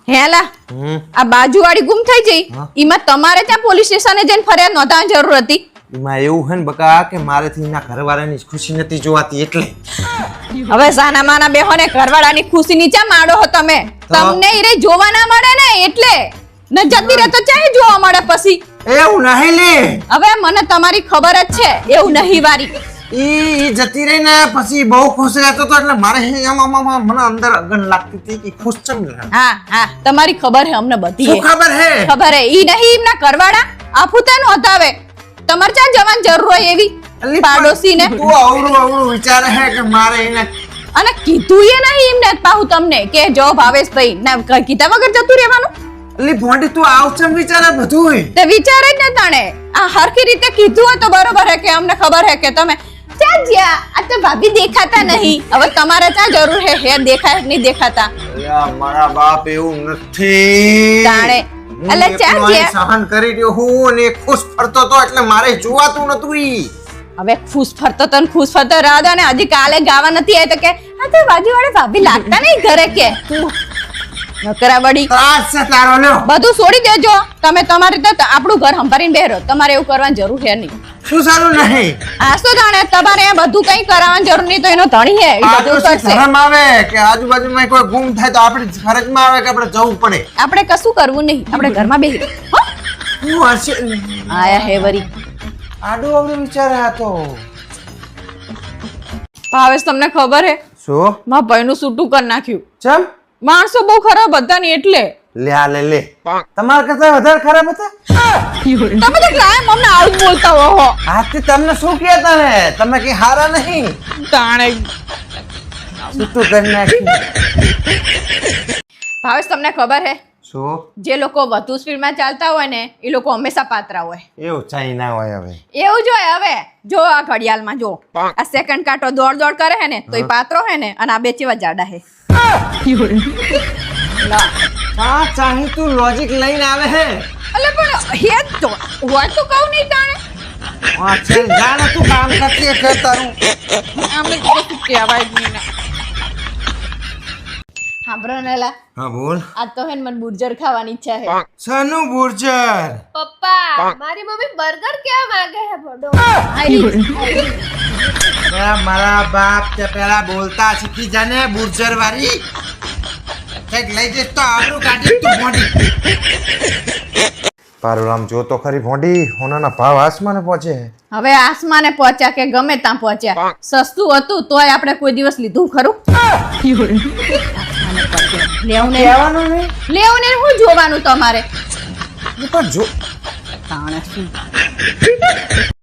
હેલા આ બાજુવાળી ગુમ થઈ જઈ ઈમાં તમારે ત્યાં પોલીસ સ્ટેશને જઈને ફરિયાદ નોંધાવવાની જરૂર હતી. એમાં એવું હે ને બકા કે મારેથી એના ઘરવાળાની ખુશી નથી જોવાતી એટલે. હવે સાના માના બેહોને ઘરવાળાની ખુશી નીચે માડો હો તમે. તમને ઈ રે જોવા ના મળે ને એટલે ન જતી રહે તો ચાહે જોવા મળે પછી. એવું નહીં લે. હવે મને તમારી ખબર જ છે એવું નહીં વારી. ઈ જતી રહી ને પછી બહુ ખુશ રહેતો તો એટલે મારે મને અંદર અગન લાગતી હતી કે ખુશ ચમ રહે. હા તમારી ખબર હે અમને બધી. શું ખબર હે? ખબર હે ઈ નહીં એમના ઘરવાળા આફુતાનો હતાવે. તમારે ક્યાં જવાની જરૂર હોય એવી પાડોશીને? તું અવળું વિચારે હે કે મારે એને અને કીધું એ નહીં એમને પાહુ તમને કે જો ભાવેશભાઈ ના કીધા વગર જતું રહેવાનું. અલી ભોંડી તું આવચમ વિચારે બધું. તે વિચારે જ ને તાણે આ હરખી રીતે કીધું હોય તો બરોબર હે કે અમને ખબર હે કે તમે ક્યાં જ્યા આ તો ભાભી દેખાતા નહીં. હવે તમારે ક્યાં જરૂર હે હે દેખાય નહીં દેખાતા. અલ્યા મારા બાપ એવું નથી. તાણે એટલે ક્યાં જ્યા સહન કરી રહ્યો હું અને ખુશ ફરતો તો એટલે મારે જોવાતું નતું ઈ. હવે ખુશ ફરતો તો ખુશ ફરતો રાદા ને હજી કાલે ગાવા નથી આય તો કે આ તો બાજુવાળા ભાભી લાગતા નહીં ઘરે કે નકરા બડી ત્રાસ છે તારો લ્યો. બધું છોડી દેજો તમે તમારી રીતે આપણું ઘર સંભાળીને બેહરો. તમારે એવું કરવાની જરૂર છે નહીં. શું સારું નહીં? આ શું જાણે તમારે બધું કઈ કરાવવાની જરૂર નહીં તો એનો ધણી હે ઈ બધું કરશે. શરમ આવે કે આજુબાજુમાં કોઈ ગુમ થાય તો આપણી ફરજમાં આવે કે આપણે જવું પડે. આપણે કશું કરવું નહીં આપણે ઘરમાં બેહી હો. હું હશે આયા હે વરી આડું અવળું વિચારે આ તો. ભાવેશ તમને ખબર હે શું? મારા ભાઈનું સૂટું કરી નાખ્યું. ચમ? માણસો બહુ ખરાબ હતા ને એટલે. લે તમારા કરતા વધારે ખરાબ હતા. તમે તો કાયમ અમને આવું જ બોલતા હો. આથી તમને શું કહેતા ને તમે કઈ હારા નહીં તાણે સૂતું કરી નાખ્યું. ભાવેશ તમને ખબર હે શું? જે લોકો વધુ સ્પીડમાં ચાલતા હોય ને એ લોકો હંમેશા પાતરા હોય. એવું ચાઈ ના હોય હવે. એવું જ હોય. હવે જો આ ઘડિયાળમાં જો આ સેકન્ડ કાંટો દોડ કરે હે ને તો એ પાત્રો હે ને અને આ બે ચેવા જાડા હે. હા ચાહી તું લોજિક લઈને આવે હે. અલે પણ હે તો હોય તો કહું નહીં તાણે. હા ચલ જાને તું કામ કરતી હે કર તારું. આમને કશું કહેવાય જ નહીં. હા બ્રનેલા. હા બોલ. આજ તો હે ને મને બુર્જર ખાવાની ઈચ્છા હે. સનું બુર્જર? પપ્પા મારી મમ્મી બર્ગર કેવા માંગે હે બોડો. મારા બાપ તે પેલા બોલતા શીખી જાને બુર્જર વાળી. કઈક લઈ જઈશ તો આબરૂ કાઢી તું ભોંડી. પારુરામ જો તો ખરી ભોંડી હોનાના ભાવ આસમાને પહોંચે. હવે આસમાને પહોંચ્યા કે ગમે ત્યાં પહોંચ્યા સસ્તું હતું તોય આપણે કોઈ દિવસ લીધું ખરું? લેવું ને હું જોવાનું તમારે પણ જો તાણે શું